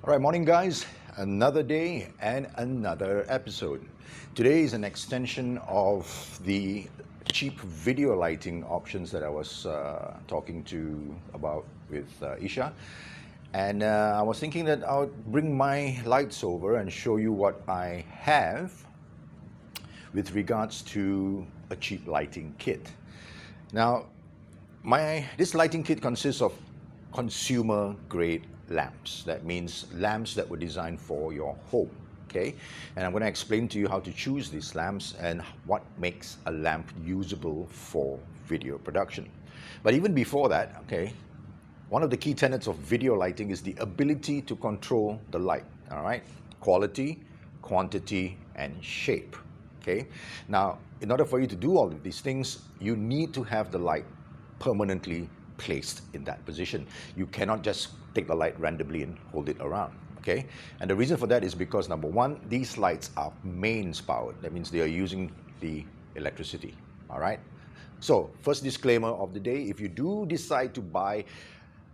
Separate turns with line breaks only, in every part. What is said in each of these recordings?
All right, morning guys. Another day and another episode. Today is an extension of the cheap video lighting options that I was talking to about with Isha. And I was thinking that I would bring my lights over and show you what I have with regards to a cheap lighting kit. Now, this lighting kit consists of consumer grade lamps. That means lamps that were designed for your home. Okay, and I'm going to explain to you how to choose these lamps and what makes a lamp usable for video production. But even before that, okay, one of the key tenets of video lighting is the ability to control the light. All right, quality, quantity, and shape. Okay, now in order for you to do all of these things, you need to have the light permanently placed in that position. You cannot just take the light randomly and hold it around. Okay, and the reason for that is because number one, these lights are mains powered. That means they are using the electricity. All right. So first disclaimer of the day: if you do decide to buy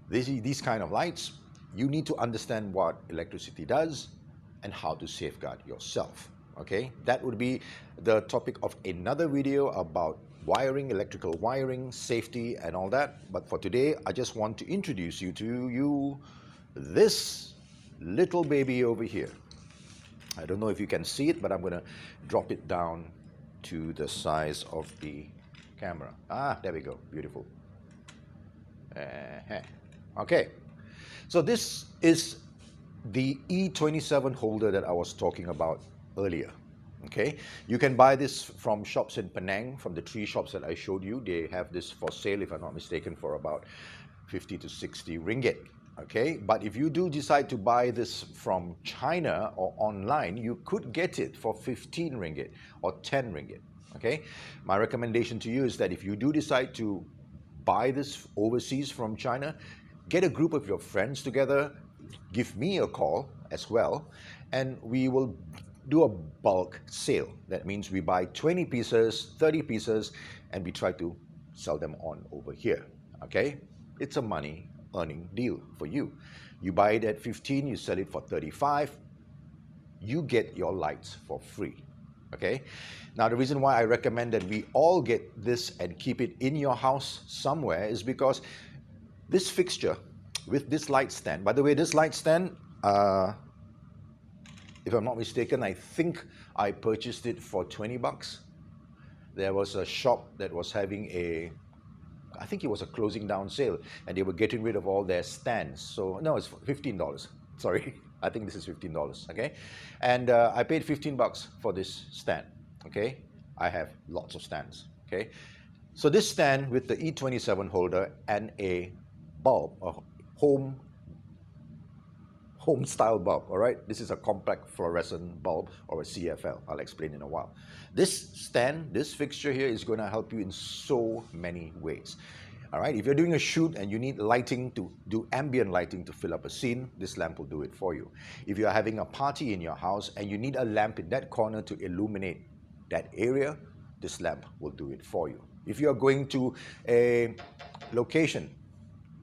these kind of lights, you need to understand what electricity does and how to safeguard yourself. Okay, that would be the topic of another video about wiring, electrical wiring, safety, and all that. But for today, I just want to introduce you to this little baby over here. I don't know if you can see it, but I'm going to drop it down to the size of the camera. There we go. Beautiful. Okay, so this is the E27 holder that I was talking about earlier. Okay, you can buy this from shops in Penang, from the 3 shops that I showed you. They have this for sale, if I'm not mistaken, for about 50 to 60 ringgit. Okay, but if you do decide to buy this from China or online, you could get it for 15 ringgit or 10 ringgit. Okay, my recommendation to you is that if you do decide to buy this overseas from China, get a group of your friends together, give me a call as well, and we will do a bulk sale. That means we buy 20 pieces, 30 pieces, and we try to sell them on over here. Okay, it's a money earning deal for you. You buy it at 15, you sell it for 35, you get your lights for free. Okay, now the reason why I recommend that we all get this and keep it in your house somewhere is because this fixture with this light stand, by the way, this light stand, if I'm not mistaken, I think I purchased it for 20 bucks. There was a shop that was having I think it was a closing down sale, and they were getting rid of all their stands. So no, it's $15. Sorry, I think this is $15. Okay, and I paid 15 bucks for this stand. Okay, I have lots of stands. Okay, so this stand with the E27 holder and a bulb, a home style bulb. All right, this is a compact fluorescent bulb, or a CFL. I'll explain in a while. This stand, this fixture here, is going to help you in so many ways. All right, if you're doing a shoot and you need lighting to do ambient lighting to fill up a scene, this lamp will do it for you. If you're having a party in your house and you need a lamp in that corner to illuminate that area, this lamp will do it for you. If you're going to a location,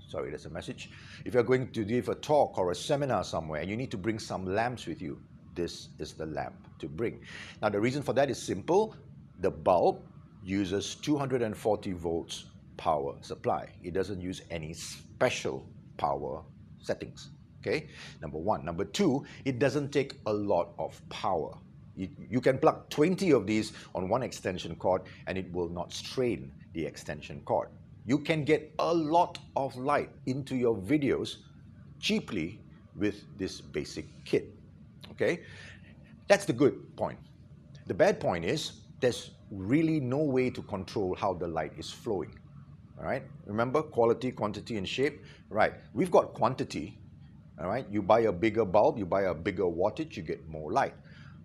sorry, that's a message. If you're going to give a talk or a seminar somewhere and you need to bring some lamps with you, this is the lamp to bring. Now, the reason for that is simple. The bulb uses 240 volts power supply. It doesn't use any special power settings. Okay, number one. Number two, it doesn't take a lot of power. You can plug 20 of these on one extension cord and it will not strain the extension cord. You can get a lot of light into your videos cheaply with this basic kit. Okay, that's the good point. The bad point is there's really no way to control how the light is flowing. All right, remember quality, quantity, and shape. Right, we've got quantity. All right, you buy a bigger bulb, you buy a bigger wattage, you get more light.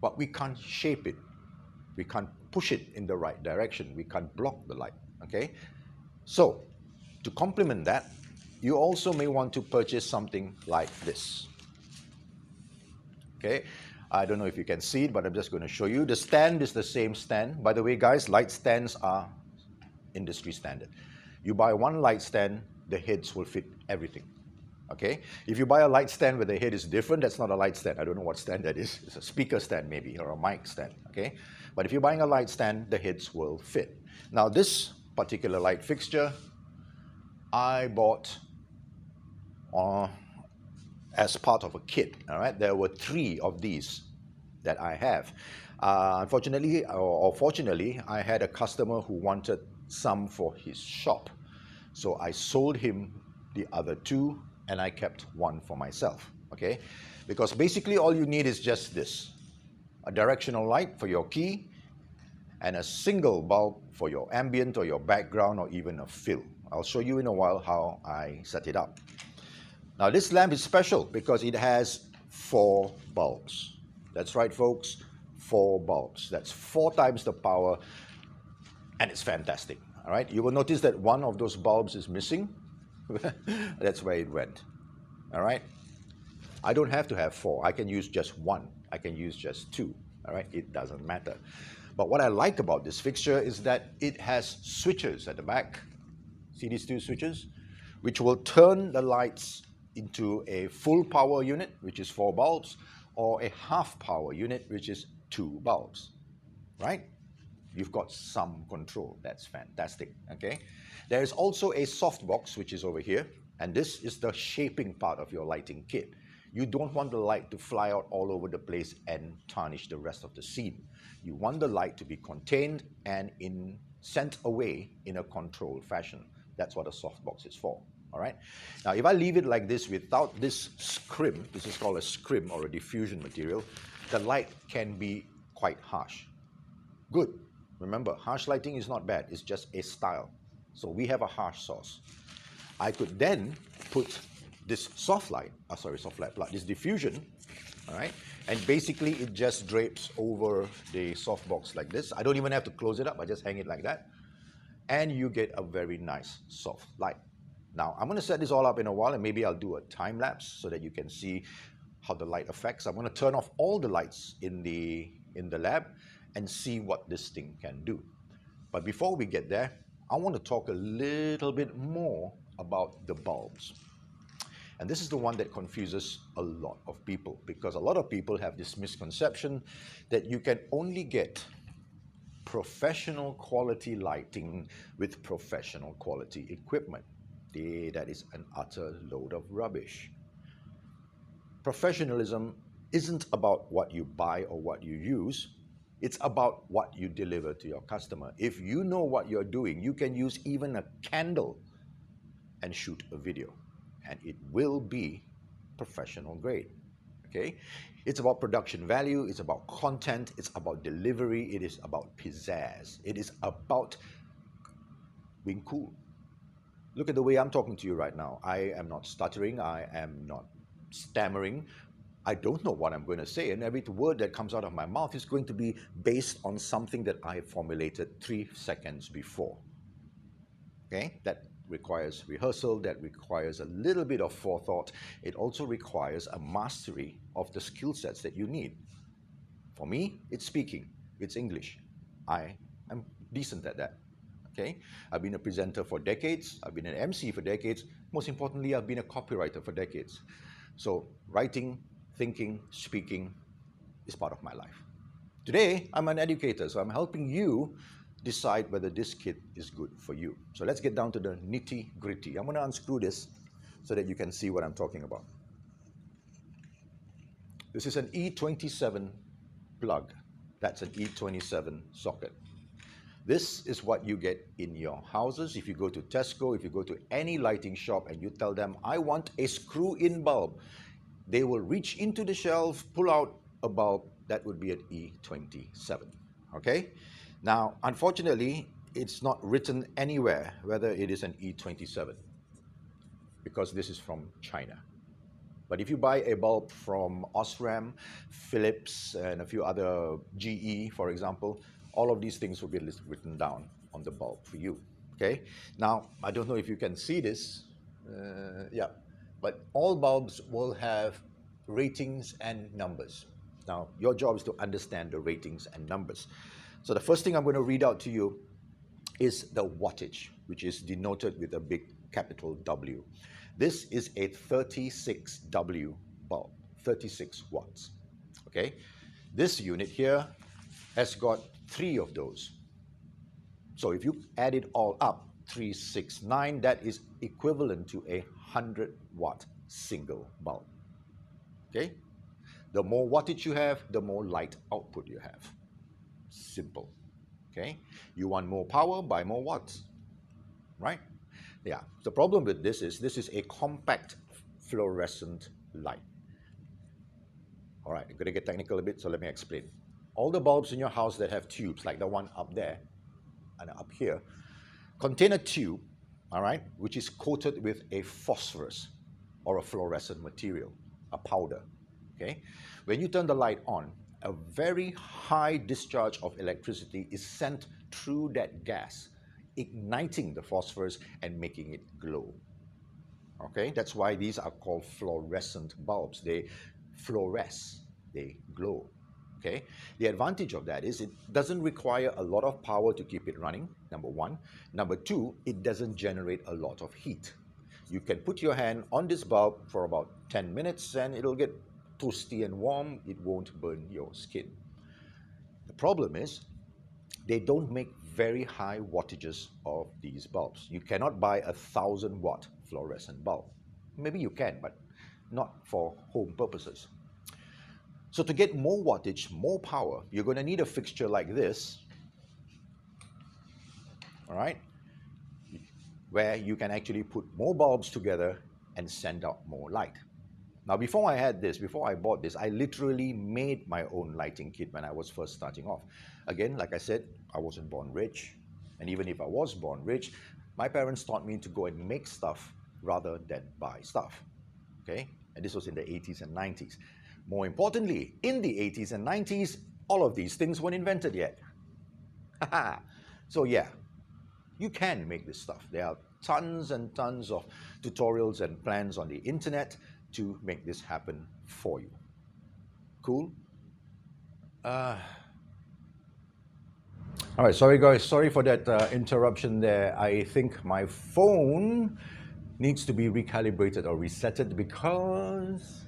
But we can't shape it. We can't push it in the right direction. We can't block the light. Okay. So, to complement that, you also may want to purchase something like this. Okay, I don't know if you can see it, but I'm just going to show you. The stand is the same stand. By the way, guys, light stands are industry standard. You buy one light stand, the heads will fit everything. Okay, if you buy a light stand where the head is different, that's not a light stand. I don't know what stand that is. It's a speaker stand maybe, or a mic stand. Okay, but if you're buying a light stand, the heads will fit. Now this particular light fixture, I bought as part of a kit. All right, there were 3 of these that I have. Unfortunately, or fortunately, I had a customer who wanted some for his shop. So I sold him the other 2 and I kept 1 for myself, okay? Because basically all you need is just this, a directional light for your key and a single bulb for your ambient or your background or even a fill. I'll show you in a while how I set it up. Now this lamp is special because it has 4 bulbs. That's right, folks, 4 bulbs. That's 4 times the power, and it's fantastic. All right, you will notice that one of those bulbs is missing. That's where it went. All right, I don't have to have 4. I can use just 1. I can use just 2. All right, it doesn't matter. But what I like about this fixture is that it has switches at the back. See these 2 switches, which will turn the lights into a full power unit, which is 4 bulbs, or a half power unit, which is 2 bulbs, right? You've got some control. That's fantastic, okay? There is also a softbox, which is over here, and this is the shaping part of your lighting kit. You don't want the light to fly out all over the place and tarnish the rest of the scene. You want the light to be contained and sent away in a controlled fashion. That's what a softbox is for, all right? Now, if I leave it like this without this scrim, this is called a scrim or a diffusion material, the light can be quite harsh. Good. Remember, harsh lighting is not bad. It's just a style. So we have a harsh source. I could then put this soft light plug, this diffusion, all right? And basically it just drapes over the softbox like this. I don't even have to close it up. I just hang it like that. And you get a very nice soft light. Now, I'm going to set this all up in a while, and maybe I'll do a time lapse so that you can see how the light affects. I'm going to turn off all the lights in the lab and see what this thing can do. But before we get there, I want to talk a little bit more about the bulbs. And this is the one that confuses a lot of people, because a lot of people have this misconception that you can only get professional quality lighting with professional quality equipment. That is an utter load of rubbish. Professionalism isn't about what you buy or what you use. It's about what you deliver to your customer. If you know what you're doing, you can use even a candle and shoot a video, and it will be professional grade, okay? It's about production value, it's about content, it's about delivery, it is about pizzazz, it is about being cool. Look at the way I'm talking to you right now. I am not stuttering, I am not stammering. I don't know what I'm going to say, and every word that comes out of my mouth is going to be based on something that I formulated 3 seconds before. Okay? That requires rehearsal, that requires a little bit of forethought. It also requires a mastery of the skill sets that you need. For me, it's speaking, it's English. I am decent at that. Okay? I've been a presenter for decades, I've been an MC for decades, most importantly, I've been a copywriter for decades. So writing, thinking, speaking is part of my life. Today, I'm an educator, so I'm helping you decide whether this kit is good for you. So let's get down to the nitty-gritty. I'm going to unscrew this so that you can see what I'm talking about. This is an E27 plug. That's an E27 socket. This is what you get in your houses. If you go to Tesco, if you go to any lighting shop and you tell them, I want a screw-in bulb, they will reach into the shelf, pull out a bulb. That would be an E27, okay? Now, unfortunately, it's not written anywhere whether it is an E27 because this is from China. But if you buy a bulb from Osram, Philips, and a few other GE, for example, all of these things will be written down on the bulb for you, okay? Now, I don't know if you can see this. Yeah, but all bulbs will have ratings and numbers. Now, your job is to understand the ratings and numbers. So the first thing I'm going to read out to you is the wattage, which is denoted with a big capital W. This is a 36W bulb, 36 watts. Okay, this unit here has got 3 of those. So if you add it all up, 369, that is equivalent to a 100-watt single bulb. Okay, the more wattage you have, the more light output you have. Simple. Okay, you want more power, buy more watts, right? Yeah, the problem with this is a compact fluorescent light. All right, I'm going to get technical a bit, so let me explain. All the bulbs in your house that have tubes, like the one up there and up here, contain a tube, all right, which is coated with a phosphorus or a fluorescent material, a powder, okay? When you turn the light on, a very high discharge of electricity is sent through that gas, igniting the phosphorus and making it glow. Okay, that's why these are called fluorescent bulbs. They fluoresce, they glow. Okay, the advantage of that is it doesn't require a lot of power to keep it running, number one. Number two, it doesn't generate a lot of heat. You can put your hand on this bulb for about 10 minutes and it'll get toasty and warm. It won't burn your skin. The problem is they don't make very high wattages of these bulbs. You cannot buy a 1,000-watt fluorescent bulb. Maybe you can, but not for home purposes. So to get more wattage, more power, you're going to need a fixture like this, all right, where you can actually put more bulbs together and send out more light. Now, before I bought this, I literally made my own lighting kit when I was first starting off. Again, like I said, I wasn't born rich. And even if I was born rich, my parents taught me to go and make stuff rather than buy stuff. Okay? And this was in the 80s and 90s. More importantly, in the 80s and 90s, all of these things weren't invented yet. So yeah, you can make this stuff. There are tons and tons of tutorials and plans on the internet to make this happen for you. Cool? All right, sorry guys, sorry for that interruption there. I think my phone needs to be recalibrated or resetted because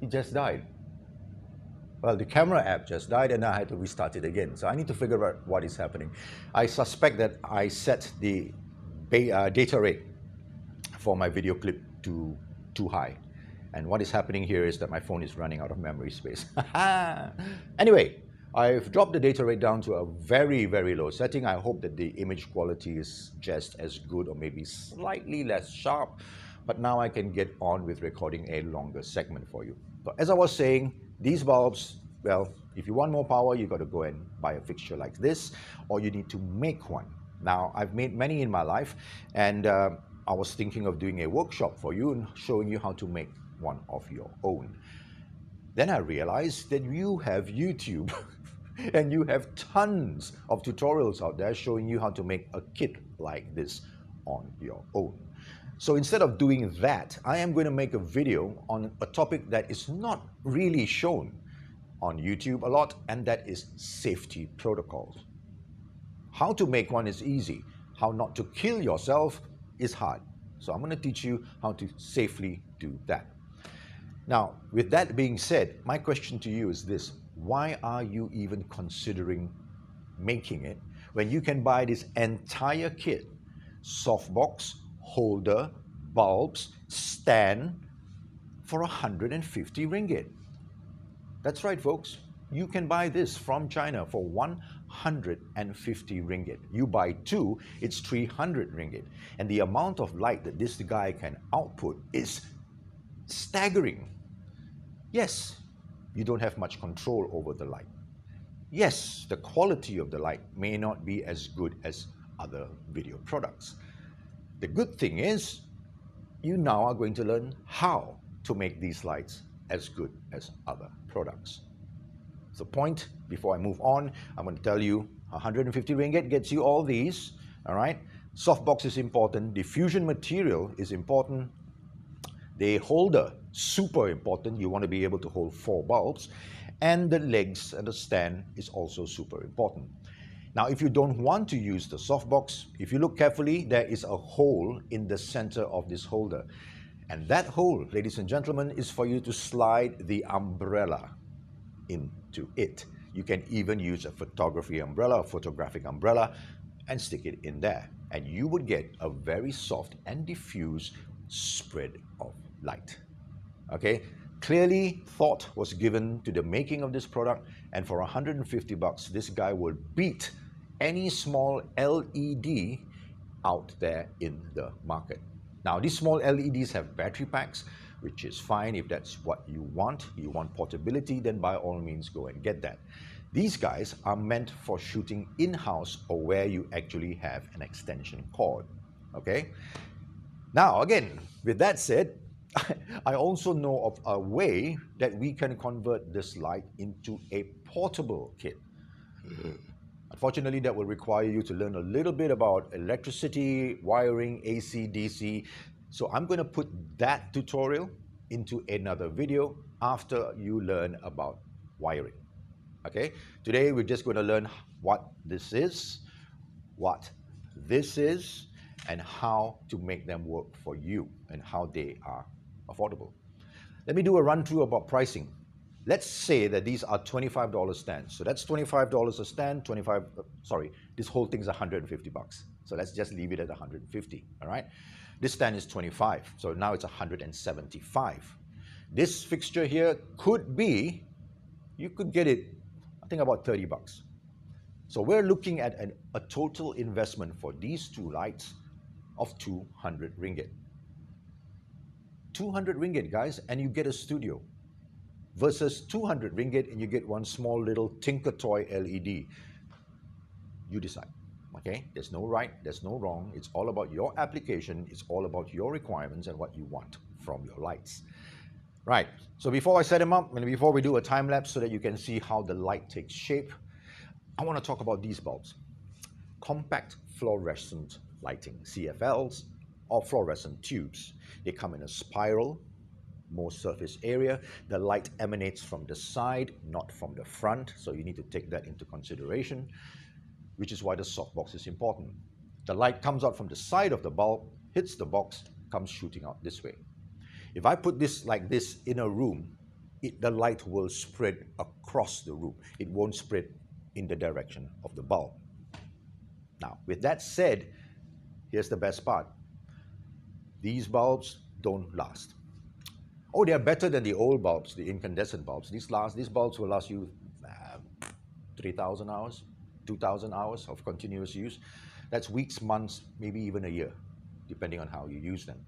it just died. Well, the camera app just died and I had to restart it again. So I need to figure out what is happening. I suspect that I set the data rate for my video clip to too high. And what is happening here is that my phone is running out of memory space. Anyway, I've dropped the data rate down to a very, very low setting. I hope that the image quality is just as good or maybe slightly less sharp. But now I can get on with recording a longer segment for you. So as I was saying, these bulbs, well, if you want more power, you got to go and buy a fixture like this, or you need to make one. Now, I've made many in my life, and I was thinking of doing a workshop for you and showing you how to make one of your own. Then I realized that you have YouTube and you have tons of tutorials out there showing you how to make a kit like this on your own. So instead of doing that, I am going to make a video on a topic that is not really shown on YouTube a lot, and that is safety protocols. How to make one is easy. How not to kill yourself is hard. So I'm going to teach you how to safely do that. Now, with that being said, my question to you is this: why are you even considering making it when you can buy this entire kit, softbox, holder, bulbs, stand, for 150 ringgit? That's right, folks. You can buy this from China for 150 ringgit. You buy two, it's 300 ringgit. And the amount of light that this guy can output is staggering. Yes, you don't have much control over the light. Yes, the quality of the light may not be as good as other video products. The good thing is, you now are going to learn how to make these lights as good as other products. So point, before I move on, I'm going to tell you 150 ringgit gets you all these, all right? Softbox is important, diffusion material is important, the holder, super important, you want to be able to hold 4 bulbs, and the legs and the stand is also super important. Now, if you don't want to use the softbox, if you look carefully, there is a hole in the center of this holder. And that hole, ladies and gentlemen, is for you to slide the umbrella into it. You can even use a photography umbrella, a photographic umbrella, and stick it in there. And you would get a very soft and diffuse spread of light. Okay? Clearly, thought was given to the making of this product, and for 150 bucks, this guy will beat any small LED out there in the market. Now, these small LEDs have battery packs, which is fine if that's what you want. You want portability, then by all means go and get that. These guys are meant for shooting in-house or where you actually have an extension cord. Okay? Now, again, with that said, I also know of a way that we can convert this light into a portable kit. Unfortunately, that will require you to learn a little bit about electricity, wiring, AC, DC. So I'm going to put that tutorial into another video after you learn about wiring. Okay? Today, we're just going to learn what this is, and how to make them work for you and how they are affordable. Let me do a run through about pricing. Let's say that these are $25 stands. So that's $25 a stand, this whole thing's 150 bucks. So let's just leave it at 150, all right? This stand is 25, so now it's 175. This fixture here could be, you could get it, I think about 30 bucks. So we're looking at a total investment for these two lights of 200 ringgit. 200 ringgit, guys, and you get a studio. Versus 200 ringgit and you get one small little Tinker Toy LED. You decide, okay? There's no right, there's no wrong. It's all about your application. It's all about your requirements and what you want from your lights. Right, so before I set them up and before we do a time lapse so that you can see how the light takes shape, I want to talk about these bulbs. Compact fluorescent lighting, CFLs, or fluorescent tubes. They come in a spiral, more surface area. The light emanates from the side, not from the front, so you need to take that into consideration, which is why the softbox is important. The light comes out from the side of the bulb, hits the box, comes shooting out this way. If I put this like this in a room, the light will spread across the room. It won't spread in the direction of the bulb. Now, with that said, here's the best part. These bulbs don't last. Oh, they are better than the old bulbs, the incandescent bulbs. These bulbs will last you 3,000 hours, 2,000 hours of continuous use. That's weeks, months, maybe even a year, depending on how you use them.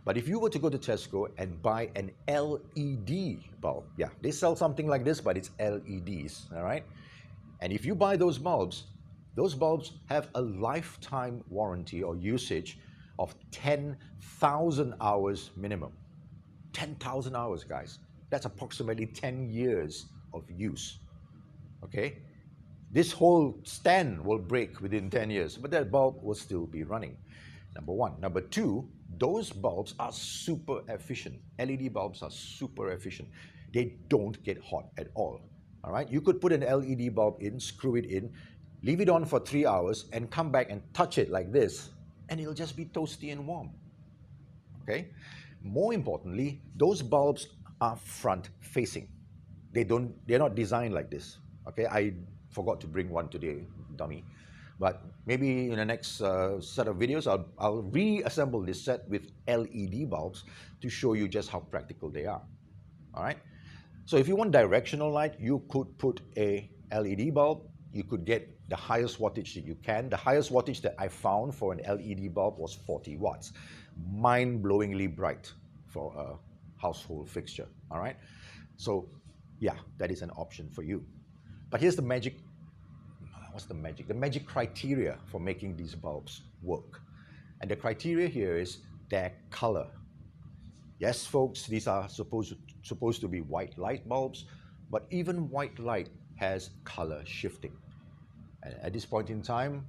But if you were to go to Tesco and buy an LED bulb, yeah, they sell something like this, but it's LEDs, all right? And if you buy those bulbs have a lifetime warranty or usage of 10,000 hours minimum. 10,000 hours, guys. That's approximately 10 years of use, okay? This whole stand will break within 10 years, but that bulb will still be running, number one. Number two, those bulbs are super efficient. LED bulbs are super efficient. They don't get hot at all, all right? You could put an LED bulb in, screw it in, leave it on for 3 hours, and come back and touch it like this, and it'll just be toasty and warm, okay? More importantly, those bulbs are front-facing. They're not designed like this, okay? I forgot to bring one today, dummy. But maybe in the next set of videos, I'll reassemble this set with LED bulbs to show you just how practical they are, all right? So if you want directional light, you could put a LED bulb. You could get the highest wattage that you can. The highest wattage that I found for an LED bulb was 40 watts. Mind-blowingly bright for a household fixture, all right? So yeah, that is an option for you. But here's the magic. What's the magic? The magic criteria for making these bulbs work. And the criteria here is their color. Yes, folks, these are supposed to be white light bulbs, but even white light has color shifting. And at this point in time,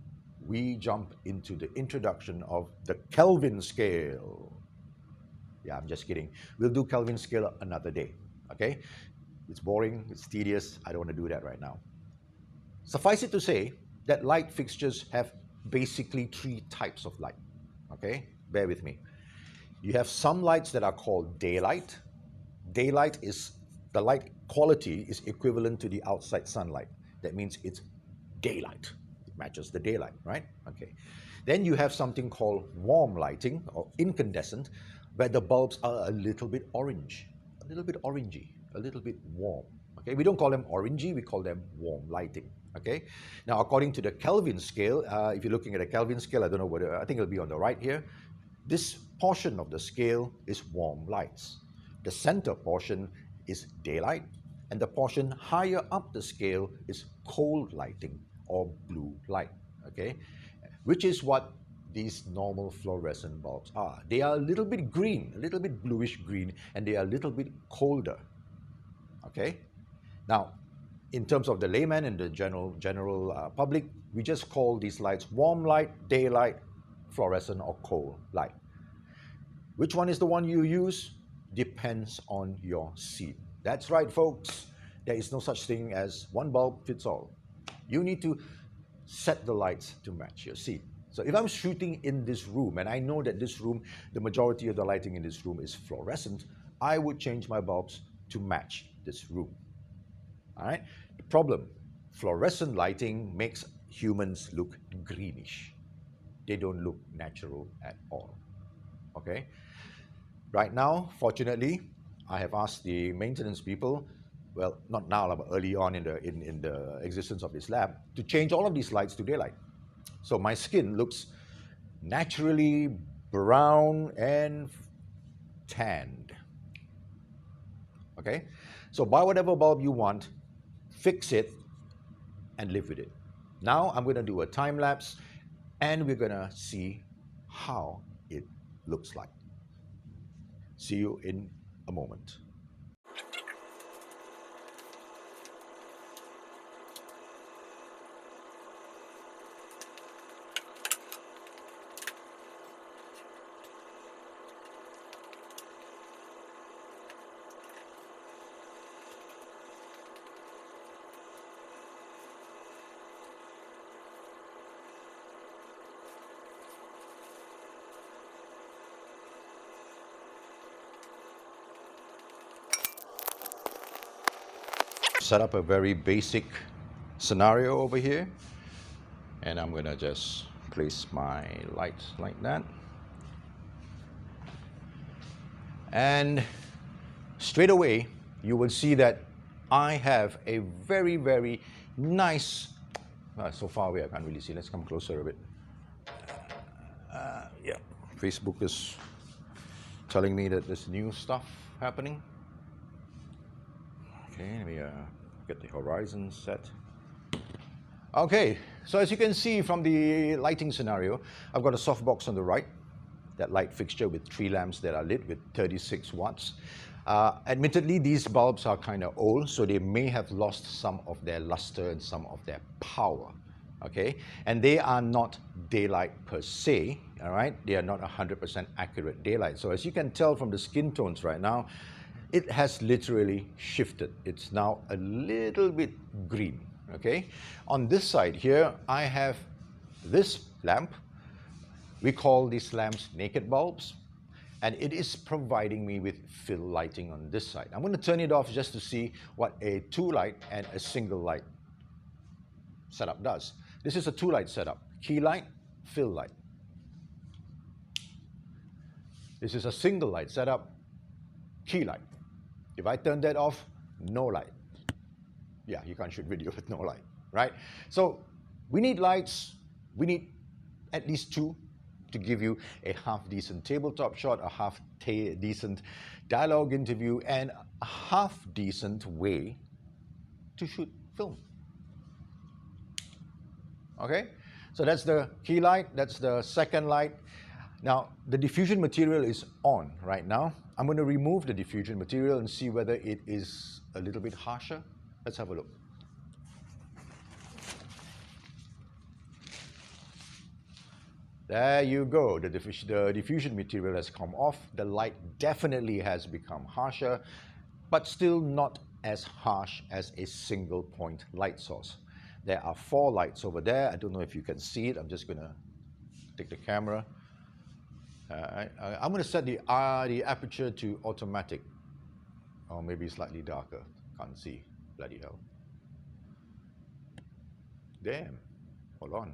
we jump into the introduction of the Kelvin Scale. Yeah, I'm just kidding. We'll do Kelvin Scale another day, okay? It's boring, it's tedious, I don't want to do that right now. Suffice it to say that light fixtures have basically 3 types of light, okay? Bear with me. You have some lights that are called daylight. Daylight is the light quality is equivalent to the outside sunlight. That means it's daylight. It matches the daylight, right? Okay. Then you have something called warm lighting or incandescent, where the bulbs are a little bit orange, a little bit orangey, a little bit warm. Okay, we don't call them orangey, we call them warm lighting. Okay, now according to the Kelvin scale, if you're looking at a Kelvin scale, I don't know whether, I think it'll be on the right here. This portion of the scale is warm lights. The center portion is daylight, and the portion higher up the scale is cold lighting or blue light. Okay, which is what these normal fluorescent bulbs are. They are a little bit green, a little bit bluish green, and they are a little bit colder. Okay, now in terms of the layman and the general public, we just call these lights warm light, daylight, fluorescent, or cold light. Which one is the one you use? Depends on your scene. That's right, folks. There is no such thing as one bulb fits all. You need to set the lights to match your scene. So if I'm shooting in this room, and I know that this room, the majority of the lighting in this room is fluorescent, I would change my bulbs to match this room. All right? The problem, fluorescent lighting makes humans look greenish. They don't look natural at all. Okay? Right now, fortunately, I have asked the maintenance people, well, not now, but early on in the existence of this lab, to change all of these lights to daylight. So my skin looks naturally brown and tanned. Okay? So buy whatever bulb you want, fix it, and live with it. Now I'm going to do a time lapse, and we're going to see how it looks like. See you in a moment. Set up a very basic scenario over here, and I'm gonna just place my lights like that, and straight away you will see that I have a very nice, so far away I can't really see, let's come closer a bit. Yeah, Facebook is telling me that there's new stuff happening. Okay, let me get the horizon set. Okay, so as you can see from the lighting scenario, I've got a softbox on the right, that light fixture with 3 lamps that are lit with 36 watts. Admittedly, these bulbs are kind of old, so they may have lost some of their luster and some of their power. Okay, and they are not daylight per se, all right? They are not 100% accurate daylight. So as you can tell from the skin tones right now, it has literally shifted. It's now a little bit green, okay? On this side here, I have this lamp. We call these lamps naked bulbs, and it is providing me with fill lighting on this side. I'm going to turn it off just to see what a 2-light and a single light setup does. This is a 2-light setup, key light, fill light. This is a single light setup, key light. If I turn that off, no light. Yeah, you can't shoot video with no light, right? So we need lights. We need at least 2 to give you a half-decent tabletop shot, a half-decent dialogue interview, and a half-decent way to shoot film. Okay, so that's the key light, that's the second light. Now, the diffusion material is on right now. I'm going to remove the diffusion material and see whether it is a little bit harsher. Let's have a look. There you go. The diffusion material has come off. The light definitely has become harsher, but still not as harsh as a single point light source. There are 4 lights over there. I don't know if you can see it. I'm just going to take the camera. I'm going to set the aperture to automatic, or maybe slightly darker. Can't see. Bloody hell. Damn. Hold on.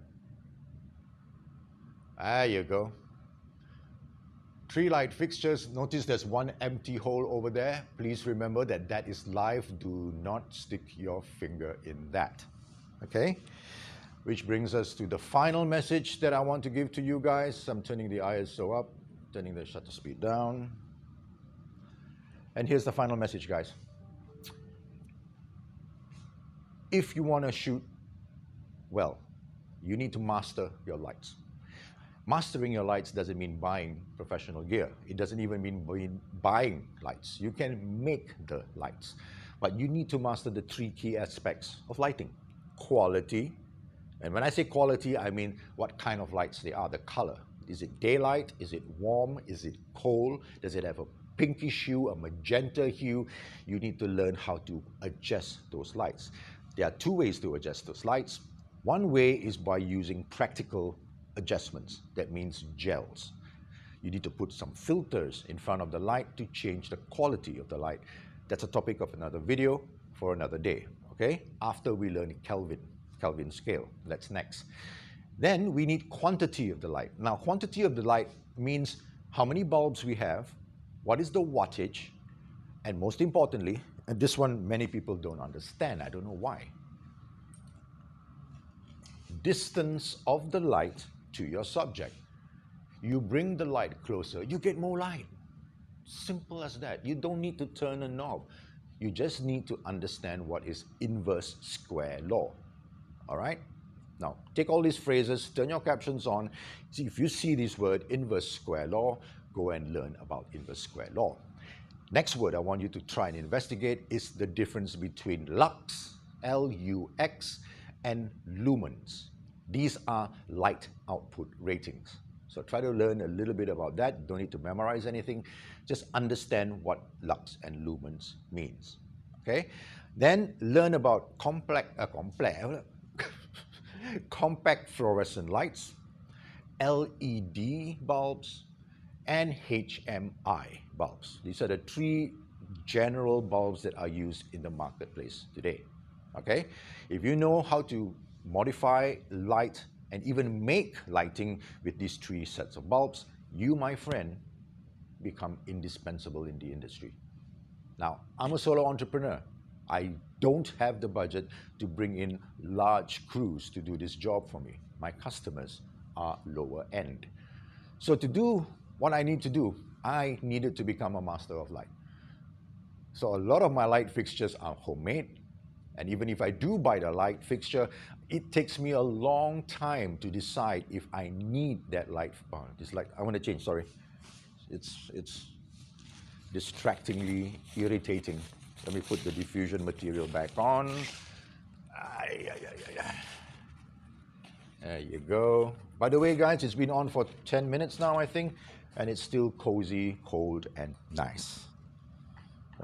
There you go. 3 light fixtures. Notice there's one empty hole over there. Please remember that that is live. Do not stick your finger in that. Okay? Which brings us to the final message that I want to give to you guys. I'm turning the ISO up, turning the shutter speed down. And here's the final message, guys. If you want to shoot well, you need to master your lights. Mastering your lights doesn't mean buying professional gear. It doesn't even mean buying lights. You can make the lights. But you need to master the 3 key aspects of lighting. Quality. And when I say quality, I mean what kind of lights they are, the color. Is it daylight? Is it warm? Is it cold? Does it have a pinkish hue, a magenta hue? You need to learn how to adjust those lights. There are 2 ways to adjust those lights. One way is by using practical adjustments. That means gels. You need to put some filters in front of the light to change the quality of the light. That's a topic of another video for another day, okay? After we learn Kelvin Scale. That's next. Then we need quantity of the light. Now, quantity of the light means how many bulbs we have, what is the wattage, and most importantly, and this one many people don't understand, I don't know why, distance of the light to your subject. You bring the light closer, you get more light. Simple as that. You don't need to turn a knob. You just need to understand what is inverse square law. All right? Now, take all these phrases, turn your captions on. See, if you see this word, inverse square law, go and learn about inverse square law. Next word I want you to try and investigate is the difference between lux, L-U-X, and lumens. These are light output ratings. So try to learn a little bit about that. You don't need to memorize anything. Just understand what lux and lumens means. Okay? Then learn about compact fluorescent lights, LED bulbs, and HMI bulbs. These are the 3 general bulbs that are used in the marketplace today. Okay? If you know how to modify light and even make lighting with these 3 sets of bulbs, you, my friend, become indispensable in the industry. Now, I'm a solo entrepreneur. I don't have the budget to bring in large crews to do this job for me. My customers are lower end. So to do what I need to do, I needed to become a master of light. So a lot of my light fixtures are homemade. And even if I do buy the light fixture, it takes me a long time to decide if I need that light. This light, I want to change, sorry. It's distractingly irritating. Let me put the diffusion material back on. There you go. By the way, guys, it's been on for 10 minutes now, I think, and it's still cozy, cold, and nice.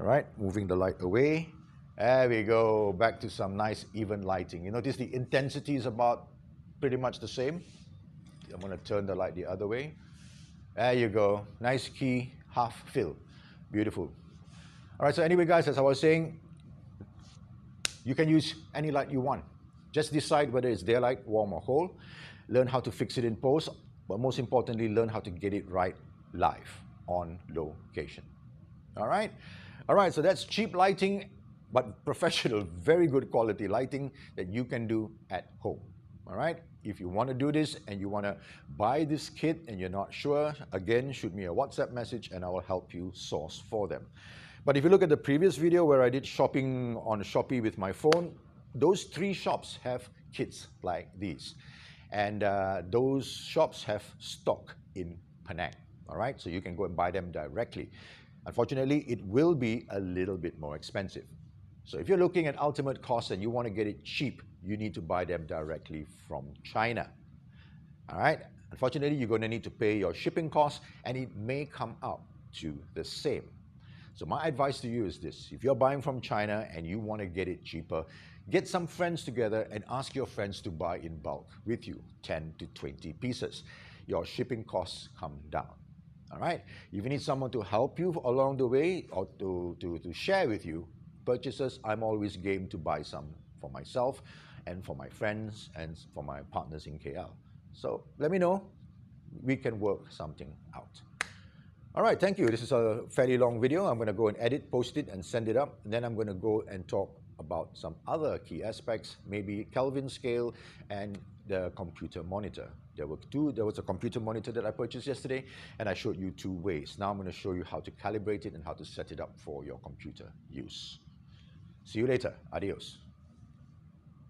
All right, moving the light away. There we go, back to some nice even lighting. You notice the intensity is about pretty much the same. I'm going to turn the light the other way. There you go, nice key, half fill. Beautiful. All right, so anyway, guys, as I was saying, you can use any light you want. Just decide whether it's daylight, warm, or cold. Learn how to fix it in post, but most importantly, learn how to get it right live, on location. All right? All right, so that's cheap lighting, but professional, very good quality lighting that you can do at home. All right? If you want to do this and you want to buy this kit and you're not sure, again, shoot me a WhatsApp message and I will help you source for them. But if you look at the previous video where I did shopping on Shopee with my phone, those 3 shops have kits like these. And those shops have stock in Penang. All right? So you can go and buy them directly. Unfortunately, it will be a little bit more expensive. So if you're looking at ultimate cost and you want to get it cheap, you need to buy them directly from China. All right? Unfortunately, you're going to need to pay your shipping costs and it may come out to the same. So my advice to you is this. If you're buying from China and you want to get it cheaper, get some friends together and ask your friends to buy in bulk with you, 10 to 20 pieces. Your shipping costs come down. All right. If you need someone to help you along the way or to share with you purchases, I'm always game to buy some for myself and for my friends and for my partners in KL. So let me know. We can work something out. All right, thank you. This is a fairly long video. I'm going to go and edit, post it, and send it up. And then I'm going to go and talk about some other key aspects, maybe Kelvin scale and the computer monitor. There was a computer monitor that I purchased yesterday, and I showed you two ways. Now I'm going to show you how to calibrate it and how to set it up for your computer use. See you later. Adios.